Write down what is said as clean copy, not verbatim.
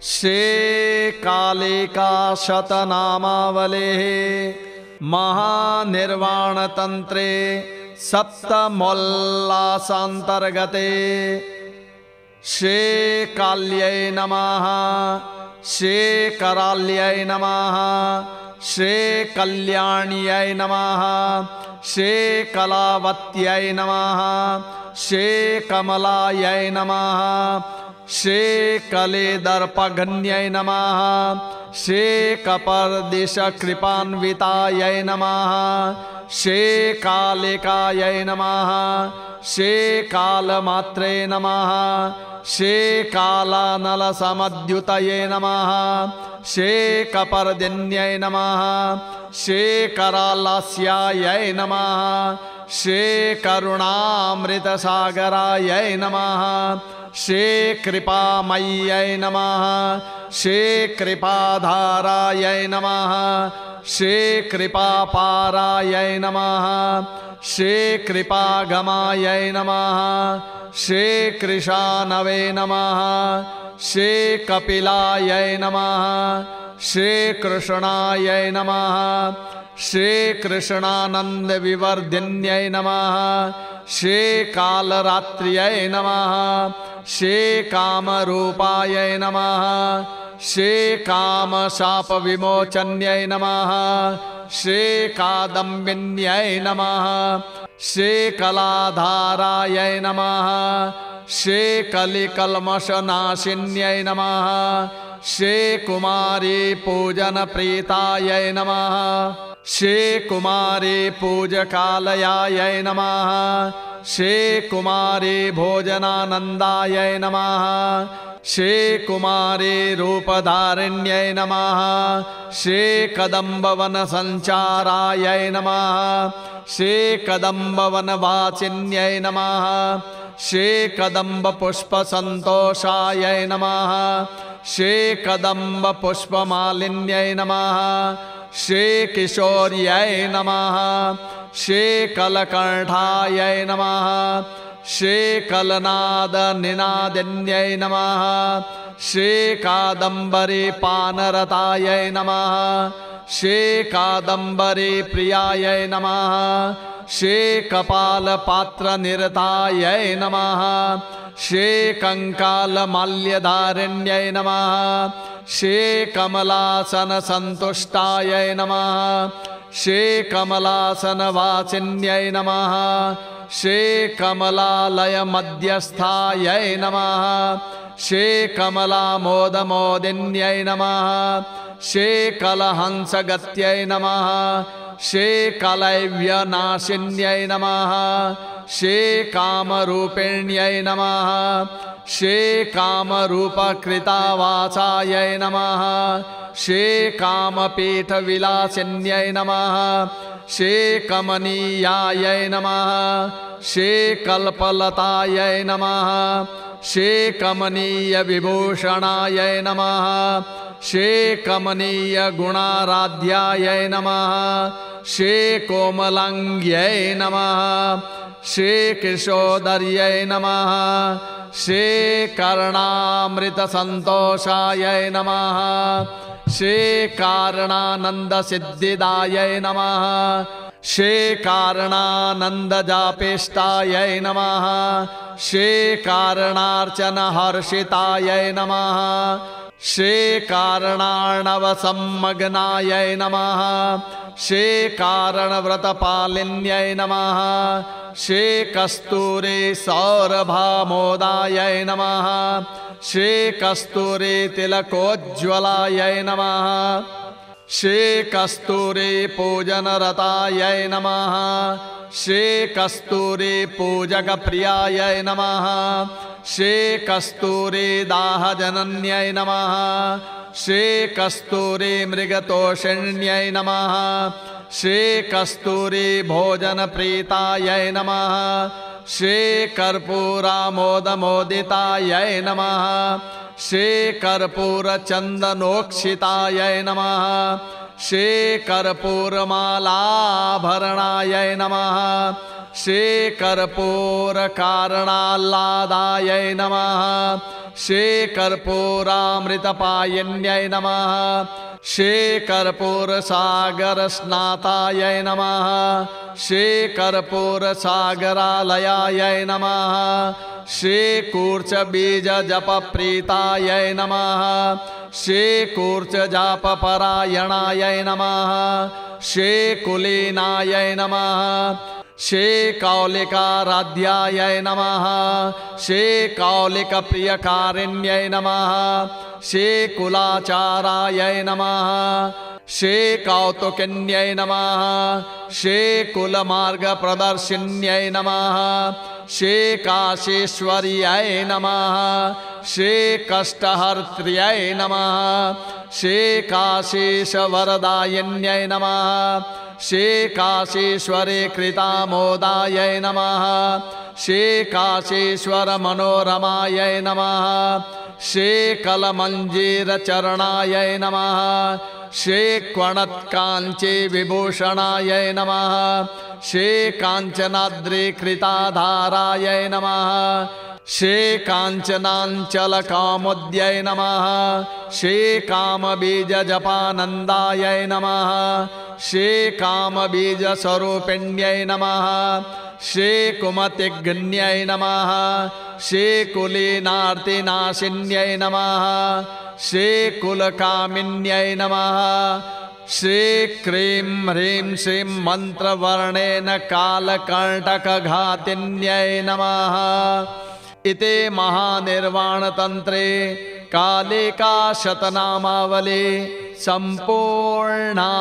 श्री कालिका शतनामावलेः महानिर्वाणतन्त्रे सप्तमोल्लासान्तर्गते श्री काल्यै नमः, श्री कराल्यै नमः, श्री कल्याण्यै नमः, श्री कलावत्यै नमः, श्री कमलायै नमः, श्री कलेदर्पघन्यै नमः, श्री कपर्दिशकृपान्वितायै नमः, श्री कालिकायै नमः, श्री कालमात्रे नमः, श्री कालानलसमद्युतये नमः, श्री कपर्दिन्यै नमः, श्री करालास्यायै नमः, श्री करुणामृतसागरायै नमः, श्री कृपामय्यै नमः, श्री कृपाधारायै नमः, श्री कृपापारायै नमः, श्री कृपागमायै नमः, श्री कृशानवे नमः, श्री कपिलायै नमः, श्री कृष्णायै नमः, श्री कृष्णानन्दविवर्धिन्यै नमः, श्री कालरात्र्यै नमः, श्री कामरूपायै नमः, श्री कामशापविमोचन्यै नमः, श्री कादम्बिन्यै नमः, श्री कलाधारायै नमः, श्री कलिकल्मषनाशिन्यै नमः, श्री कुमारी पूजनप्रीतायै नमः, श्री कुमारी पूजकालयायै नमः, श्री कुमारी भोजनानन्दायै नमः, श्री कुमारी रूपधारिण्यै नमः, श्री कदम्बवनसञ्चारायै नमः, श्री कदम्बवनवाचिन्यै नमः, श्री कदम्बपुष्पसन्तोषायै नमः, श्री कदम्बपुष्पमालिन्यै नमः, श्री किशोर्यै नमः, श्री कलकण्ठायै नमः, श्री कलनादनिनादिन्यै नमः, श्री कादम्बरी पानरतायै नमः, श्री कादम्बरी प्रियायै नमः, श्री कपालपात्रनिरतायै नमः, श्री कंकालमाल्यधारिण्यै नमः, श्री कमलासनसन्तुष्टायै नमः, श्री कमलासनवाचिन्यै नमः, श्री कमलालयमध्यस्थायै नमः, श्री कमलामोदमोदिन्यै नमः, श्री कलहंसगत्यै नमः, श्री कलैव्यनाशिन्यै नमः, श्री कामरूपिण्यै नमः, श्री कामरूपकृतावासायै नमः, श्री कामपीठविलासिन्यै नमः, श्री कमनीयायै नमः, श्री कल्पलतायै नमः, श्री कमनीयविभूषणायै नमः, श्री कमनीयगुणाराध्यायै नमः, श्री कोमलाङ्ग्यै नमः, श्री किशोदर्यै नमः, श्री कर्णामृतसन्तोषायै नमः, श्री कारणानन्दसिद्धिदायै नमः, श्री कारणानन्दजापेष्टायै नमः, श्री कारणार्चनहर्षितायै नमः, श्री कारणार्णवसम्मग्नायै नमः, श्री कारणव्रतपालिन्यै नमः, श्री कस्तूरी सौरभामोदायै नमः, श्री कस्तूरी तिलकोज्ज्वलायै नमः, श्री कस्तूरी पूजनरतायै नमः, श्री कस्तूरी पूजकप्रियायै नमः, श्री कस्तूरी दाहजनन्यै नमः, श्री कस्तूरी मृगतोषिण्यै नमः, श्री कस्तूरी भोजनप्रीतायै नमः, श्री कर्पूरामोदमोदितायै नमः, श्री कर्पूरचन्दनोक्षितायै नमः, श्री कर्पूरमालाभरणायै नमः, श्री कर्पूरकारणाल्लादायै नमः, श्री कर्पूरामृतपायिन्यै नमः श्री कर्पूरसागरस्नातायै नमः श्री कर्पूरसागरालयायै नमः श्री कूर्चबीजजपप्रीतायै नमः श्री कूर्चजापपरायणायै नमः श्री कुलीनायै नमः श्री कौलिकाराध्यायै नमः श्री कौलिकप्रियकारिण्यै नमः श्री कुलाचारायै नमः श्री कौतुकिन्यै नमः श्री कुलमार्गप्रदर्शिन्यै नमः श्री काशीश्वर्यै नमः श्री कष्टहर्त्र्यै नमः श्री काशीशवरदायिन्यै नमः श्री काशीश्वरी कृतामोदायै नमः श्री काशीश्वर मनोरमायै नमः श्री कलमञ्जीरचरणायै नमः श्री क्वणत्काञ्ची विभूषणायै नमः श्री काञ्चनाद्रिकृताधारायै नमः श्री काञ्चनाञ्चलकामुद्यै नमः श्री कामबीजजपानन्दायै नमः श्री कामबीजस्वरूपिण्यै नमः श्री कुमतिघ्न्यै नमः श्री कुलीनार्तिनाशिन्यै नमः श्री कुलकामिन्यै नमः श्री क्रीं ह्रीं श्रीं मन्त्रवर्णेन कालकण्टकघातिन्यै नमः इति महानिर्वाणतन्त्रे कालिका शतनामावली सम्पूर्णा।